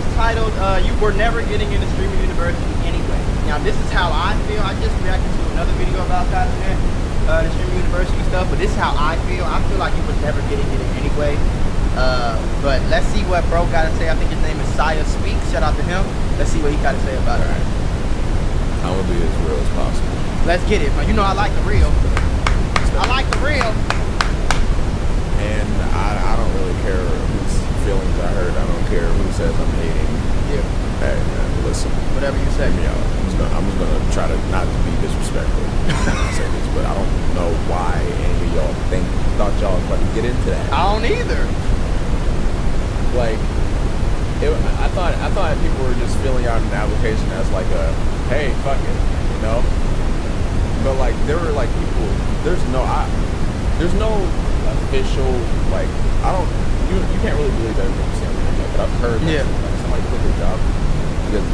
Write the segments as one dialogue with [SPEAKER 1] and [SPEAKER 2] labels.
[SPEAKER 1] was titled, You Were Never Getting into Streaming University Anyway. Now, this is how I feel. I just reacted to another video about Cenat, the streaming university stuff, but this is how I feel. I feel like you was never getting it anyway. But let's see what bro got to say. I think his name is Saya Speaks. Shout out to him. Let's see what he got to say about it.
[SPEAKER 2] I'm gonna be as real as possible.
[SPEAKER 1] Let's get it. You know I like the real. I like the real.
[SPEAKER 2] And I don't really care whose feelings I hurt. I don't care who says I'm hating.
[SPEAKER 1] Yeah.
[SPEAKER 2] Hey man, listen.
[SPEAKER 1] Whatever you say.
[SPEAKER 2] Me out. I'm just gonna try to not to be disrespectful. Say this, but I don't know why any of y'all thought y'all was about to get into that.
[SPEAKER 1] I don't either.
[SPEAKER 2] Like, I thought people were just filling out an application as like a, hey, fuck it, you know. But like, there were like people. There's no official, like, you can't really believe everything you see on the internet, but I've heard that like, somebody quit their job because,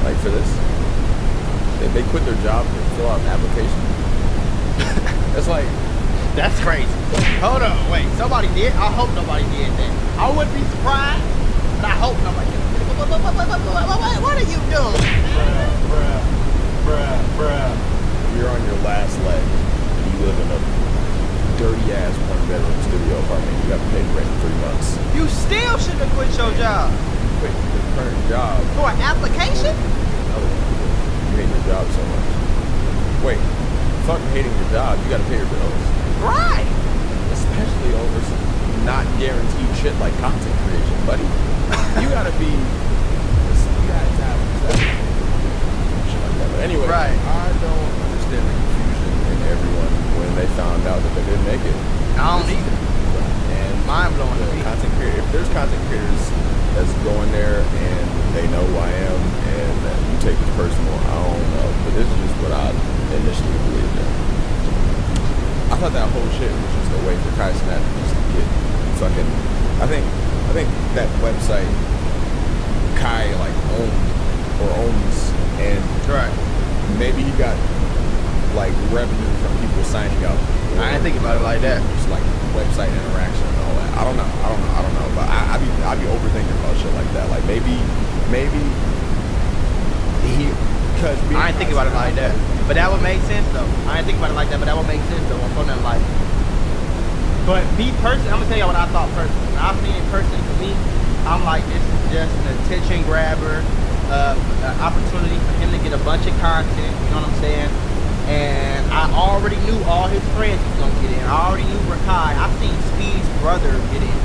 [SPEAKER 2] like, for this, they quit their job to fill out an application. It's like,
[SPEAKER 1] that's crazy. Hold on, wait, somebody did? I hope nobody did that. I wouldn't be surprised, but I hope nobody did. What are you doing? Bruh.
[SPEAKER 2] You're on your last leg, and you live in a dirty-ass one-bedroom studio apartment. You got to pay rent in 3 months.
[SPEAKER 1] You still shouldn't have quit your job.
[SPEAKER 2] Quit your current job.
[SPEAKER 1] For an application?
[SPEAKER 2] You hate your job so much. Wait, fuck hating your job, you got to pay your bills.
[SPEAKER 1] Right.
[SPEAKER 2] Especially over some not guaranteed shit like content creation, buddy. You got to be... You got to have shit like that. But anyway,
[SPEAKER 1] right.
[SPEAKER 2] I don't understand the confusion in everyone when they found out that they didn't make it.
[SPEAKER 1] I don't either.
[SPEAKER 2] And
[SPEAKER 1] mind blowing to me.
[SPEAKER 2] Content creator, if there's content creators that's going there and they know who I am and you take this personal, I don't know. But this is just what I initially believed in. I thought that whole shit was just a way for Cenat to just get fucking. I think that website Kai like owns and maybe he got like revenue from people signing up.
[SPEAKER 1] I didn't think about it like that.
[SPEAKER 2] Just like website interaction and all that. I don't know. But I be overthinking about shit like that. Like maybe he because
[SPEAKER 1] I ain't think about it like that. But that would make sense though. I ain't think about it like that, but that would make sense though. I'm putting it like. But me personally, I'm gonna tell you what I thought personally. When I've seen it personally, for me, I'm like, this is just an attention grabber, an opportunity for him to get a bunch of content. You know what I'm saying? And I already knew all his friends was gonna get in. I already knew Rakai. I've seen Speed's brother get in.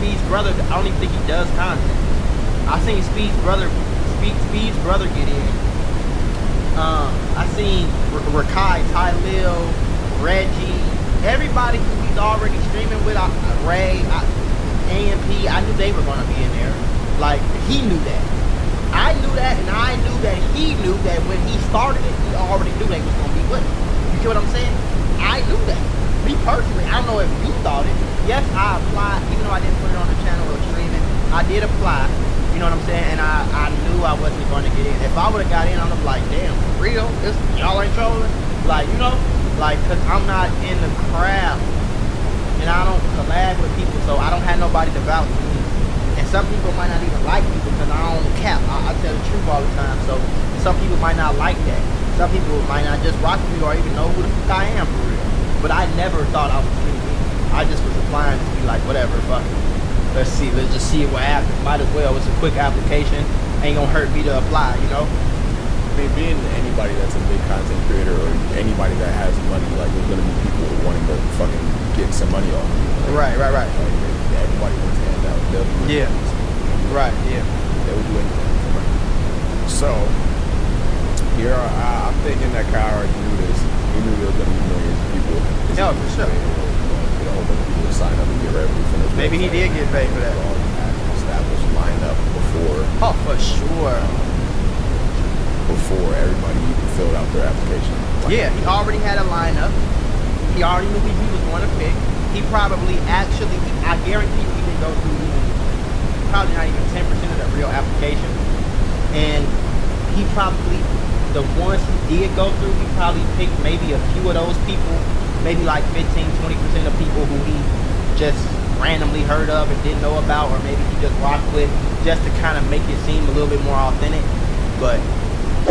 [SPEAKER 1] Speed's brother, I don't even think he does content. I seen Speed's brother get in. I seen Rakai, Tylil, Reggie, everybody who he's already streaming with. Ray, AMP. I knew they were gonna be in there. Like, he knew that. I knew that, and I knew that he knew that when he started it, he already knew they was gonna be with him. You get what I'm saying? I knew that. Me personally, I don't know if you thought it. Yes, I applied, even though I didn't put it on the channel or streaming. I did apply. You know what I'm saying? And I knew I wasn't going to get in. If I would have got in, I'd be like, damn, for real? Y'all ain't trolling? Like, you know? Like, because I'm not in the crowd. And I don't collab with people, so I don't have nobody to vouch for me. And some people might not even like me because I don't cap. I tell the truth all the time. So some people might not like that. Some people might not just rock with me or even know who the fuck I am for real. But I never thought I was streaming. I just was applying to be like, whatever, fuck it. Let's just see what happens. Might as well. It's a quick application. Ain't gonna hurt me to apply, you know?
[SPEAKER 2] I mean, being anybody that's a big content creator or anybody that has money, like, there's gonna be people wanting to fucking get some money off you. Like,
[SPEAKER 1] Right.
[SPEAKER 2] Like, everybody wants to hand out.
[SPEAKER 1] Right, yeah.
[SPEAKER 2] They would do anything for money. So, here I'm thinking that Kai already knew this. He knew there was gonna be millions of people.
[SPEAKER 1] Yeah, for sure.
[SPEAKER 2] Get a whole bunch of people to sign up and get revenue from this.
[SPEAKER 1] Maybe he did get paid for that.
[SPEAKER 2] Established lineup before.
[SPEAKER 1] Oh, for sure.
[SPEAKER 2] Before everybody even filled out their application.
[SPEAKER 1] Yeah, he already had a lineup. He already knew who he was going to pick. He probably actually, I guarantee you, he didn't go through probably not even 10% of the real application. And he probably, the ones he did go through, he probably picked maybe a few of those people, maybe like 15, 20% of people who he just randomly heard of and didn't know about, or maybe he just rocked with, just to kind of make it seem a little bit more authentic. But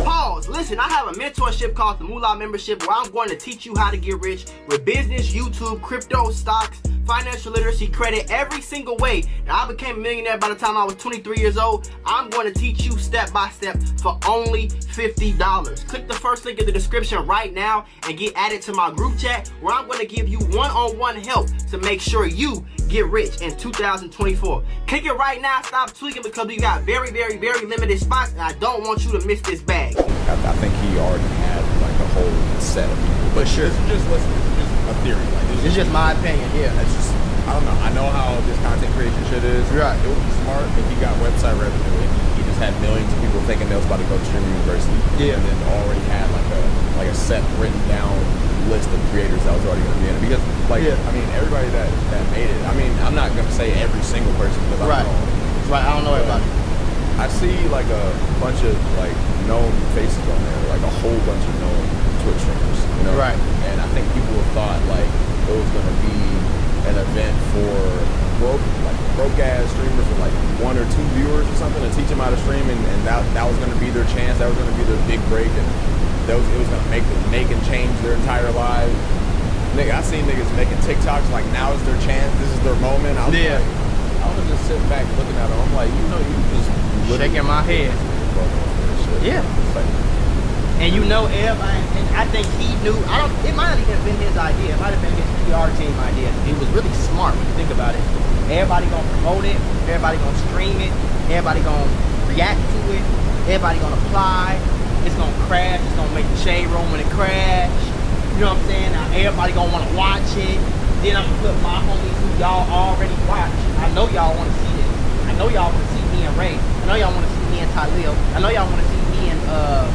[SPEAKER 1] pause. Listen, I have a mentorship called the Moolah Membership, where I'm going to teach you how to get rich with business, YouTube, crypto, stocks, financial literacy, credit, every single way. Now, I became a millionaire by the time I was 23 years old. I'm going to teach you step by step for only $50. Click the first link in the description right now and get added to my group chat, where I'm going to give you one-on-one help to make sure you get rich in 2024. Click it right now. Stop tweaking, because we got very, very, very limited spots, and I don't want you to miss this bag.
[SPEAKER 2] I think he already had like a whole set of people. But sure, this is just a theory. Like,
[SPEAKER 1] It's just my opinion, yeah.
[SPEAKER 2] It's just, I don't know. I know how this content creation shit is.
[SPEAKER 1] Right.
[SPEAKER 2] It would be smart if he got website revenue and he just had millions of people thinking they was about to go to streaming university.
[SPEAKER 1] Yeah.
[SPEAKER 2] And then already had like a set written down list of creators that was already gonna be in it. Because I mean, everybody that made it, I mean, I'm not gonna say every single person, because I don't know.
[SPEAKER 1] Right, I don't know everybody.
[SPEAKER 2] I see like a bunch of like known faces on there, like a whole bunch of known Twitch streamers, you know?
[SPEAKER 1] Right.
[SPEAKER 2] And I think people have thought like it was gonna be an event for broke ass streamers with like 1 or 2 viewers or something, to teach them how to stream, and that was gonna be their chance, that was gonna be their big break, and it was gonna make and change their entire lives. Nigga, I seen niggas making TikToks like, now is their chance, this is their moment. I was just sitting back looking at them. I'm like, you just
[SPEAKER 1] shaking my head. Yeah. And everybody, and I think he knew, it might not even have been his idea, it might have been his PR team idea. It was really smart when you think about it. Everybody gonna promote it, everybody gonna stream it, everybody gonna react to it, everybody gonna apply, it's gonna crash, it's gonna make the shade room when it crash. You know what I'm saying? Now everybody gonna wanna watch it. Then I'm gonna put my homies who y'all already watch. I know y'all wanna see this. I know y'all wanna see me and Ray. I know y'all wanna see me and Tylil. I know y'all wanna see me and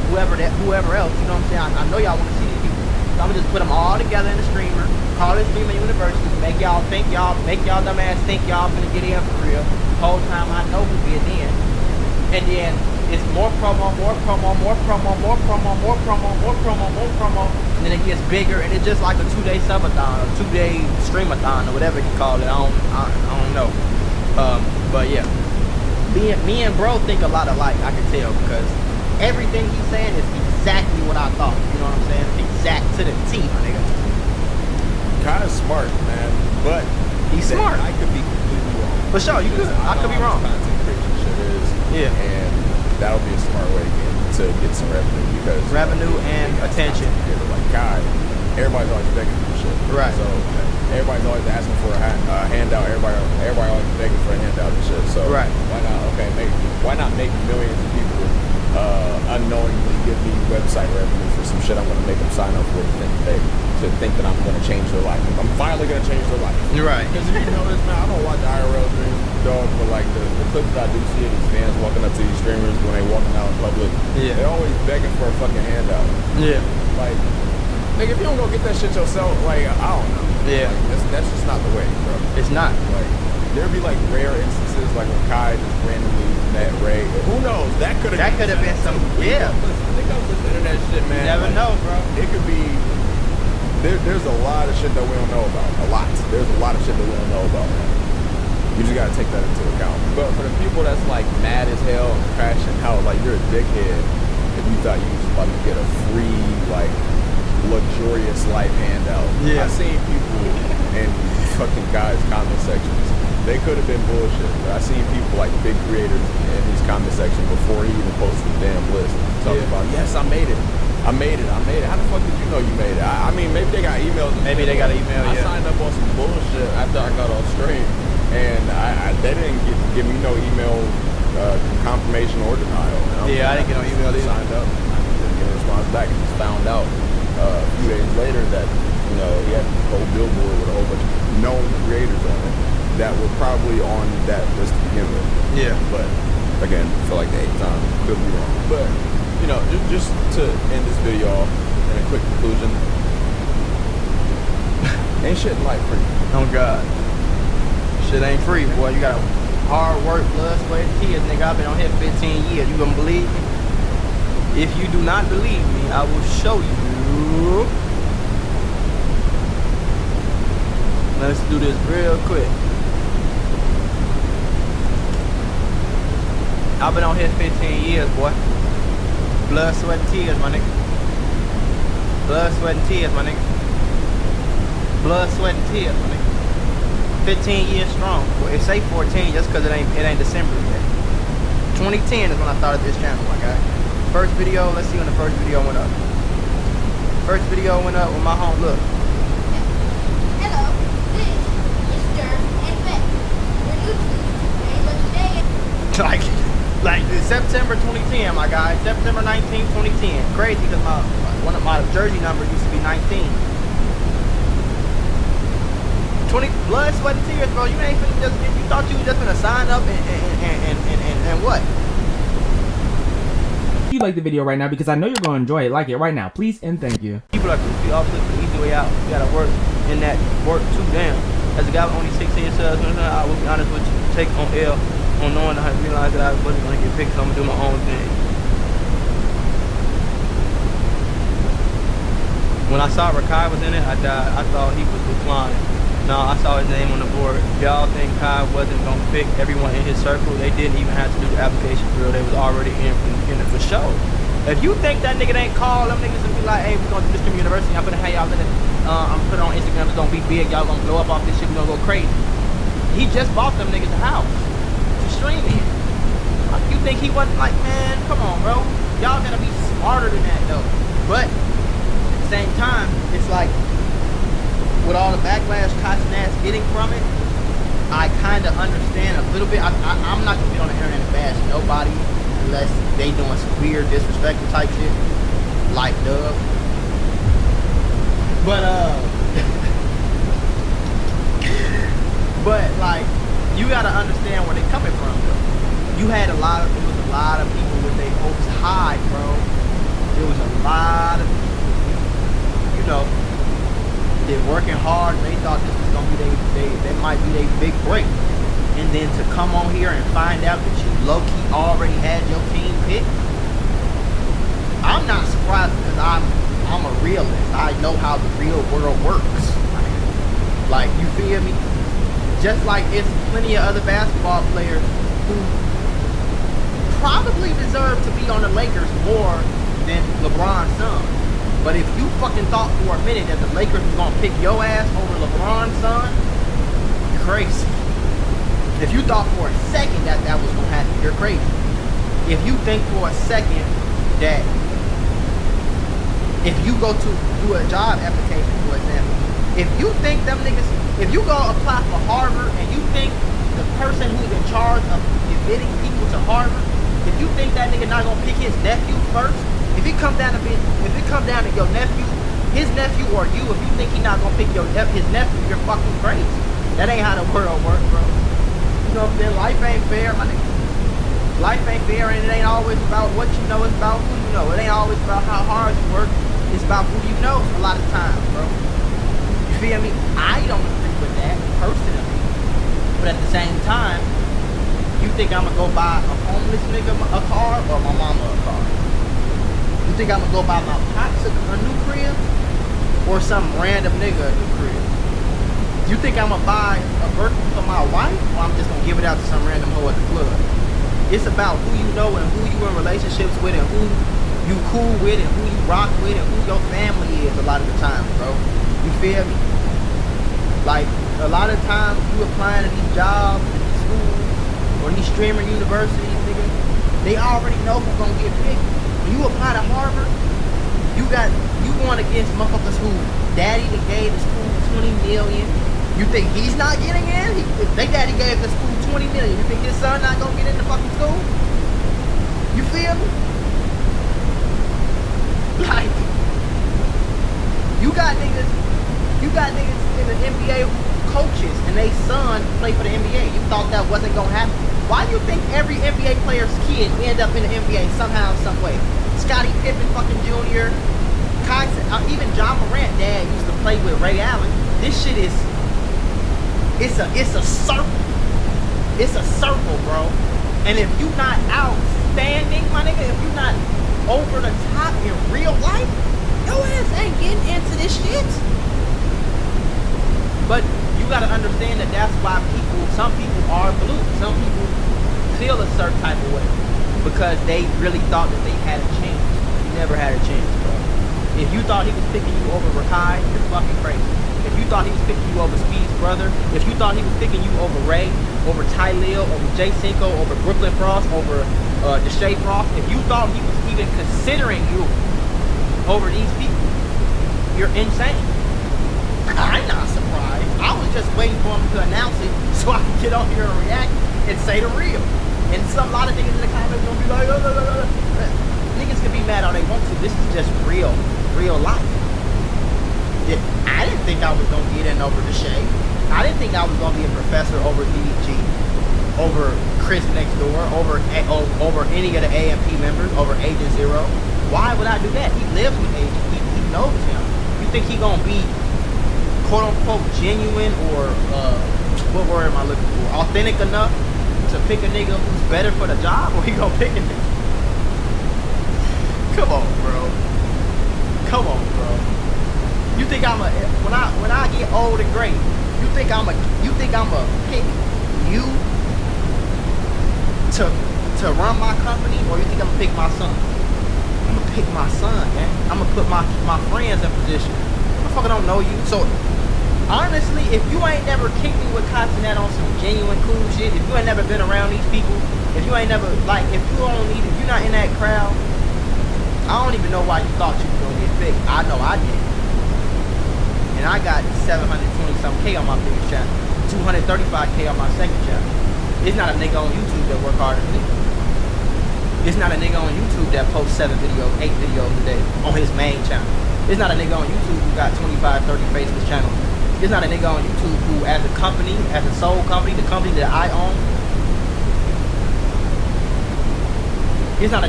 [SPEAKER 1] whoever else. You know what I'm saying? I know y'all wanna see these people. So I'm gonna just put them all together in a streamer. Call it Streamer University. Make y'all dumb ass think y'all finna get in for real. The whole time I know who get in. And then it's more promo, more promo, more promo, more promo, more promo, more promo, more promo. And then it gets bigger, and it's just like a 2-day subathon, or 2-day streamathon, or whatever you call it. I don't know. But yeah, me and bro think a lot alike. I can tell, because everything he's saying is exactly what I thought. You know what I'm saying? Exact to the T, my nigga.
[SPEAKER 2] Kind of smart, man, but
[SPEAKER 1] he's smart.
[SPEAKER 2] I could be completely wrong.
[SPEAKER 1] For sure, you could. I could be wrong.
[SPEAKER 2] Content creation shit is, and that'll be a smart way to get some revenue, because
[SPEAKER 1] revenue and attention.
[SPEAKER 2] Like God, everybody's always begging for shit. Right. So everybody's always asking for a handout. Everybody always begging for a handout and shit. So why not make millions of people unknowingly give me website revenue for some shit I'm gonna make them sign up for, to think that I'm gonna change their life. I'm finally gonna change their life.
[SPEAKER 1] You're right.
[SPEAKER 2] Because if you notice, man, I don't watch IRL streams, dog, but like the clips that I do see of these fans walking up to these streamers when they walking out in public, they're always begging for a fucking handout. Yeah. Like, nigga, if you don't go get that shit yourself, like, I don't know. Yeah. Like, that's just not the way, bro.
[SPEAKER 1] It's not.
[SPEAKER 2] Like, there'd be like rare instances, like when Kai just randomly met Ray. Who knows? That could have been some. Yeah. Listen, it comes with the internet shit, man.
[SPEAKER 1] You never know, bro.
[SPEAKER 2] It could be. There's a lot of shit that we don't know about. There's a lot of shit that we don't know about, man. You just gotta take that into account. But for the people that's like mad as hell and crashing out, like, you're a dickhead if you thought you was about to get a free, like, luxurious life handout. Yeah. I've seen people in fucking guys' comment sections. They could have been bullshit, but I seen people like big creators in his comment section before he even posted the damn list talking about, yes, I made it. I made it. How the fuck did you know you made it? I mean, maybe they got emails.
[SPEAKER 1] Maybe they got an email,
[SPEAKER 2] I signed up on some bullshit after I got on stream, and they didn't give me no email confirmation or denial.
[SPEAKER 1] I didn't get no email either.
[SPEAKER 2] Signed up. I didn't get a response back, and just found out a few days later that, he had a whole billboard with a whole bunch of known creators on it that were probably on that list to begin with. Yeah. But again, for like the 8th time, could be wrong. But just to end this video off in a quick conclusion, ain't shit like free.
[SPEAKER 1] Oh God, shit ain't free, boy. You gotta hard work, blood, sweat, tears, nigga. I've been on here 15 years. You gonna believe me? If you do not believe me, I will show you. Let's do this real quick. I've been on here 15 years, boy. Blood, sweat, and tears, my nigga. Blood, sweat, and tears, my nigga. Blood, sweat, and tears, my nigga. 15 years strong. Well, it say 14 just because it ain't December yet. 2010 is when I started this channel, my guy. First video, let's see when the first video went up. First video went up with my home. Look.
[SPEAKER 3] Hello, this is Stir and Beck. Your YouTube name of today.
[SPEAKER 1] Like September 2010, my guy. September 19, 2010. Crazy because one of my jersey numbers used to be 19. 20 blood, sweat, and tears, bro. You ain't finna just. You thought you was just gonna sign up and what?
[SPEAKER 4] If you like the video right now, because I know you're going to enjoy it, like it right now, please and thank you.
[SPEAKER 1] People are obviously the easy way out. You gotta work in that work too damn. As a guy with only 16 subs, I will be honest with you. Take on L on knowing I realized that I wasn't gonna get picked, so I'm gonna do my own thing. When I saw Rakai was in it, I died. I thought he was declining. No, I saw his name on the board. Y'all think Kai wasn't gonna pick everyone in his circle? They didn't even have to do the application drill. They was already in it for show. If you think that nigga ain't called, them niggas will be like, hey, we're gonna do this from university. I'm gonna have y'all in it. I'm gonna put it on Instagram. It's gonna be big. Y'all gonna blow up off this shit. We're gonna go crazy. He just bought them niggas a house to stream in. You think he wasn't like, man, come on, bro. Y'all gotta be smarter than that, though. But at the same time, it's like, with all the backlash Cenat's getting from it, I kind of understand a little bit. I'm not gonna get on the internet and bash nobody unless they doing some weird disrespectful type shit, like Dub. But but like, you gotta understand where they coming from, though. You had it was a lot of people with their hopes high, bro. There was a lot of people, you know. They're working hard. They thought this was gonna be that might be their big break, and then to come on here and find out that you low-key already had your team picked. I'm not surprised because I'm a realist. I know how the real world works. Like, you feel me? Just like it's plenty of other basketball players who probably deserve to be on the Lakers more than LeBron's son. But if you fucking thought for a minute that the Lakers was gonna pick your ass over LeBron's son, you're crazy. If you thought for a second that that was gonna happen, you're crazy. If you think for a second that if you go to do a job application, for example, if you think them niggas, if you go apply for Harvard and you think the person who's in charge of admitting people to Harvard, if you think that nigga not gonna pick his nephew first, if it comes down to your nephew, his nephew or you, if you think he not gonna pick his nephew, you're fucking crazy. That ain't how the world works, bro. You know what I'm saying? Life ain't fair, my nigga. Life ain't fair, and it ain't always about what you know, it's about who you know. It ain't always about how hard you work, it's about who you know a lot of times, bro. You feel me? I don't agree with that, personally. But at the same time, you think I'm gonna go buy a homeless nigga a car or my mama a car? You think I'm gonna go buy my pops a new crib or some random nigga a new crib? You think I'm gonna buy a Birkin for my wife or I'm just gonna give it out to some random hoe at the club? It's about who you know and who you in relationships with and who you cool with and who you rock with and who your family is a lot of the time, bro. You feel me? Like, a lot of times you applying to these jobs, these schools, or these streamer universities, nigga, they already know who's gonna get picked. When you apply to Harvard, you going against motherfuckers who daddy that gave the school 20 million. You think he's not getting in? They daddy gave the school 20 million. You think his son not gonna get into fucking school? You feel me? Like, you got niggas in the NBA who coaches and they son play for the NBA. You thought that wasn't gonna happen? Why do you think every NBA player's kid end up in the NBA somehow, some way? Scottie Pippen fucking Jr., even John Morant dad used to play with Ray Allen. This shit is, it's a circle. It's a circle, bro. And if you not outstanding, my nigga, if you not over the top in real life, your ass ain't getting into this shit. But you gotta understand that that's why some people are blue. Some people feel a certain type of way. because they really thought that they had a chance. You never had a chance, bro. If you thought he was picking you over Rakai, you're fucking crazy. If you thought he was picking you over Speed's brother, if you thought he was picking you over Ray, over Ty Lil, over Jay Cinco, over Brooklyn Frost, over Deshae Frost, if you thought he was even considering you over these people, you're insane. I'm not surprised. I was just waiting for him to announce it so I could get on here and react and say the real. And a lot of niggas in the comments gonna be like, niggas can be mad all they want to. This is just real life. I didn't think I was gonna get in over Deshae. I didn't think I was gonna be a professor over DDG, over Chris next door, over any of the AMP members, over Agent Zero. Why would I do that? He lives with Agent. He knows him. You think he gonna be quote unquote genuine or what word am I looking for? Authentic enough to pick a nigga who's better for the job, or he gonna pick a nigga? Come on, bro. Come on, bro. You think I'm when I get old and great, you think I'm pick you to run my company, or you think I'm gonna pick my son? I'm gonna pick my son, man. I'm gonna put my friends in position. Motherfucker don't know you. So honestly, if you ain't never kicked me with Cenat on some genuine cool shit, if you ain't never been around these people, if you ain't never if you're not in that crowd, I don't even know why you thought you was gonna get picked. I know I did. And I got 720-something K on my biggest channel, 235K on my second channel. It's not a nigga on YouTube that work harder than me. It's not a nigga on YouTube that posts 8 videos a day on his main channel. It's not a nigga on YouTube who got 25, 30 faceless channels. It's not a nigga on YouTube who, as a company, as a sole company, the company that I own, it's not a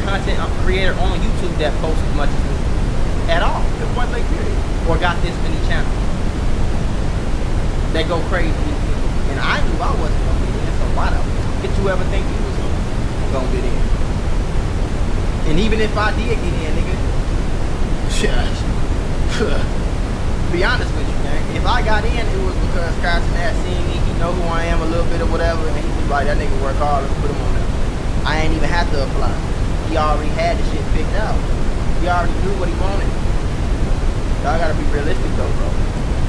[SPEAKER 1] content creator on YouTube that posts as much as me. At all. The point blank period. Or got this many channels that go crazy. And I knew I wasn't gonna get in, so why the fuck did you ever think you was gonna get in? And even if I did get in, nigga, be honest with you, man. If I got in, it was because Cenat seen me, he know who I am a little bit or whatever, and he was like, that nigga work hard, let's put him on there. I ain't even have to apply. He already had the shit picked out. He already knew what he wanted. Y'all gotta be realistic though, bro.